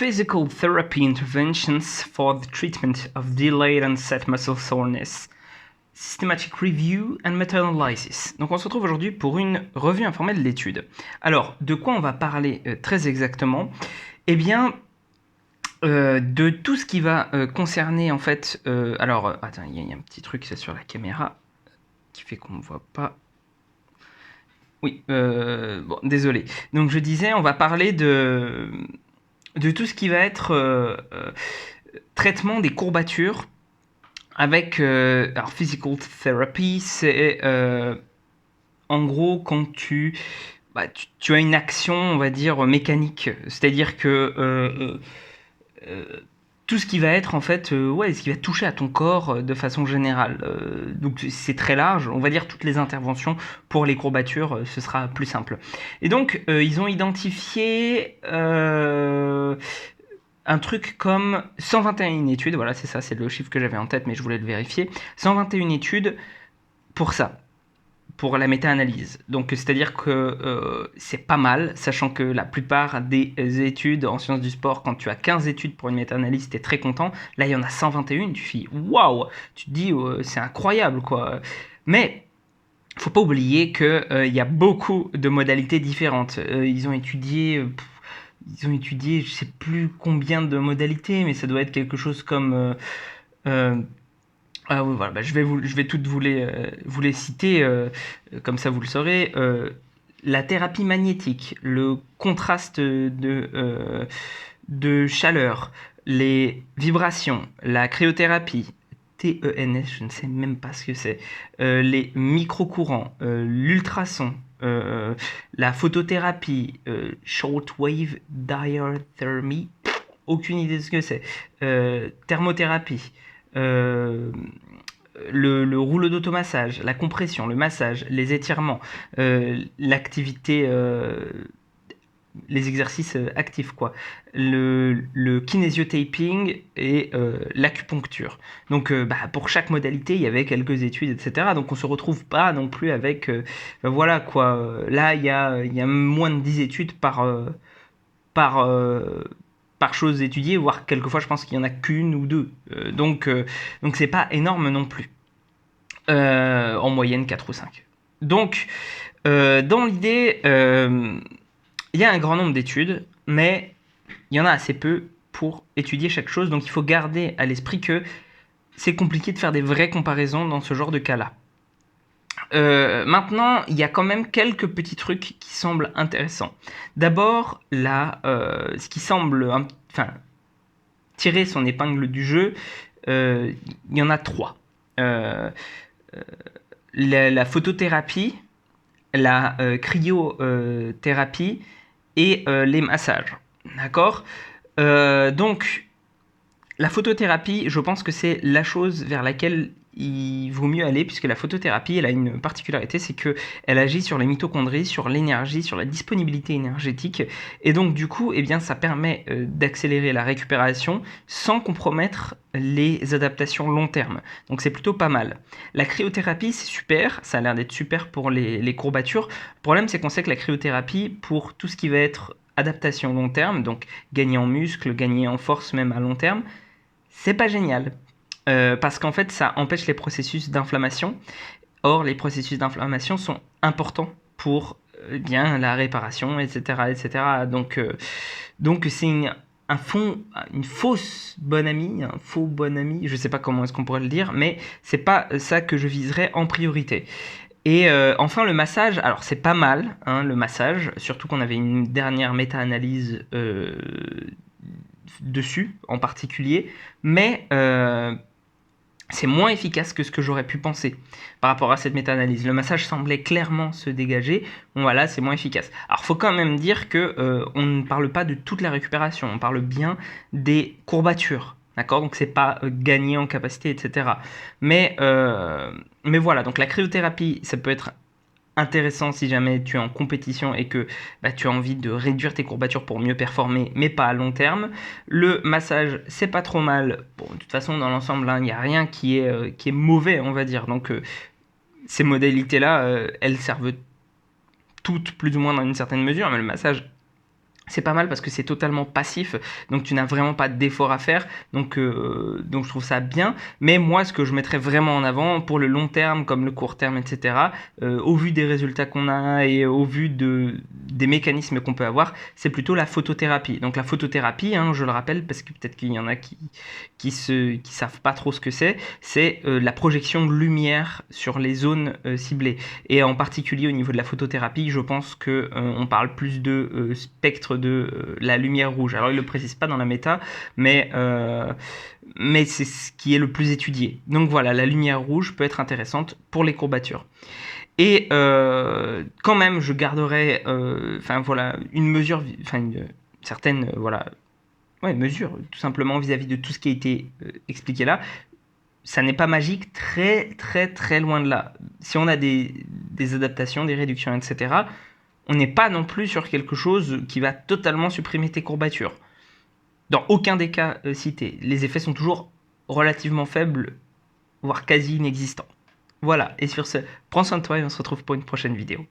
Physical therapy interventions for the treatment of delayed onset muscle soreness. Systematic Review and Meta-Analysis. Donc on se retrouve aujourd'hui pour une revue informelle de l'étude. Alors, de quoi on va parler très exactement? Eh bien, de tout ce qui va concerner en fait... attends, il y a un petit truc c'est sur la caméra qui fait qu'on ne voit pas... Oui, bon, désolé. Donc je disais, on va parler de tout ce qui va être traitement des courbatures avec alors physical therapy, c'est en gros quand tu as une action, on va dire mécanique, c'est-à-dire que tout ce qui va être en fait ce qui va toucher à ton corps de façon générale. Donc c'est très large, on va dire toutes les interventions pour les courbatures, ce sera plus simple. Et donc ils ont identifié un truc comme 121 études, voilà c'est ça, c'est le chiffre que j'avais en tête mais je voulais le vérifier, 121 études pour ça, pour la méta-analyse. Donc c'est-à-dire que c'est pas mal, sachant que la plupart des études en sciences du sport, quand tu as 15 études pour une méta-analyse, t'es très content. Là il y en a 121, tu fais waouh, tu te dis c'est incroyable quoi. Mais faut pas oublier que il y a beaucoup de modalités différentes. Ils ont étudié je sais plus combien de modalités, mais ça doit être quelque chose comme ah oui, voilà, je vais toutes vous les citer, comme ça vous le saurez. La thérapie magnétique, le contraste de chaleur, les vibrations, la cryothérapie, TENS, je ne sais même pas ce que c'est, les microcourants, l'ultrason, la photothérapie, shortwave diathermy, aucune idée de ce que c'est, thermothérapie, le rouleau d'automassage, la compression, le massage, les étirements, l'activité, les exercices actifs, quoi. Le kinesiotaping et l'acupuncture. Donc, pour chaque modalité, il y avait quelques études, etc. Donc, on se retrouve pas non plus avec, voilà, quoi. Là, il y a moins de 10 études par, par chose étudiée, voire quelquefois, je pense qu'il y en a qu'une ou deux. Donc, c'est pas énorme non plus. En moyenne 4 ou 5. Donc, dans l'idée, il y a un grand nombre d'études, mais il y en a assez peu pour étudier chaque chose. Donc, il faut garder à l'esprit que c'est compliqué de faire des vraies comparaisons dans ce genre de cas-là. Maintenant, il y a quand même quelques petits trucs qui semblent intéressants. D'abord, là, ce qui semble tirer son épingle du jeu, il y en a 3. La photothérapie, la cryothérapie et les massages. D'accord. Donc, la photothérapie, je pense que c'est la chose vers laquelle il vaut mieux aller, puisque la photothérapie, elle a une particularité, c'est qu'elle agit sur les mitochondries, sur l'énergie, sur la disponibilité énergétique, et donc du coup, eh bien, ça permet d'accélérer la récupération sans compromettre les adaptations long terme. Donc c'est plutôt pas mal. La cryothérapie, c'est super, ça a l'air d'être super pour les courbatures. Le problème, c'est qu'on sait que la cryothérapie, pour tout ce qui va être adaptation long terme, donc gagner en muscle, gagner en force même à long terme, c'est pas génial. Parce qu'en fait, ça empêche les processus d'inflammation. Or, les processus d'inflammation sont importants pour bien la réparation, etc., etc. Donc c'est une fausse bonne amie, un faux bon ami, je sais pas comment est-ce qu'on pourrait le dire, mais c'est pas ça que je viserais en priorité. Et enfin le massage, alors c'est pas mal, hein, le massage, surtout qu'on avait une dernière méta-analyse dessus en particulier, mais c'est moins efficace que ce que j'aurais pu penser par rapport à cette méta-analyse. Le massage semblait clairement se dégager, bon voilà, c'est moins efficace. Alors faut quand même dire que on ne parle pas de toute la récupération, on parle bien des courbatures. D'accord, donc c'est pas gagner en capacité, etc. Mais voilà, donc la cryothérapie, ça peut être intéressant si jamais tu es en compétition et que tu as envie de réduire tes courbatures pour mieux performer, mais pas à long terme. Le massage, c'est pas trop mal. Bon, de toute façon, dans l'ensemble, il n'y a rien qui est mauvais, on va dire. Donc, ces modalités-là, elles servent toutes plus ou moins dans une certaine mesure, mais le massage, c'est pas mal parce que c'est totalement passif, donc tu n'as vraiment pas d'effort à faire, donc je trouve ça bien. Mais moi, ce que je mettrais vraiment en avant pour le long terme comme le court terme, etc., au vu des résultats qu'on a et au vu des mécanismes qu'on peut avoir, c'est plutôt la photothérapie. Donc la photothérapie, hein, je le rappelle parce que peut-être qu'il y en a qui savent pas trop ce que c'est la projection de lumière sur les zones ciblées. Et en particulier au niveau de la photothérapie, je pense que on parle plus de spectre de la lumière rouge. Alors il ne le précise pas dans la méta, mais c'est ce qui est le plus étudié. Donc voilà, la lumière rouge peut être intéressante pour les courbatures. Et quand même, je garderai, voilà, une mesure, une certaine, mesure, tout simplement vis-à-vis de tout ce qui a été expliqué là. Ça n'est pas magique, très très très loin de là. Si on a des adaptations, des réductions, etc., on n'est pas non plus sur quelque chose qui va totalement supprimer tes courbatures. Dans aucun des cas cités, les effets sont toujours relativement faibles, voire quasi inexistants. Voilà, et sur ce, prends soin de toi et on se retrouve pour une prochaine vidéo.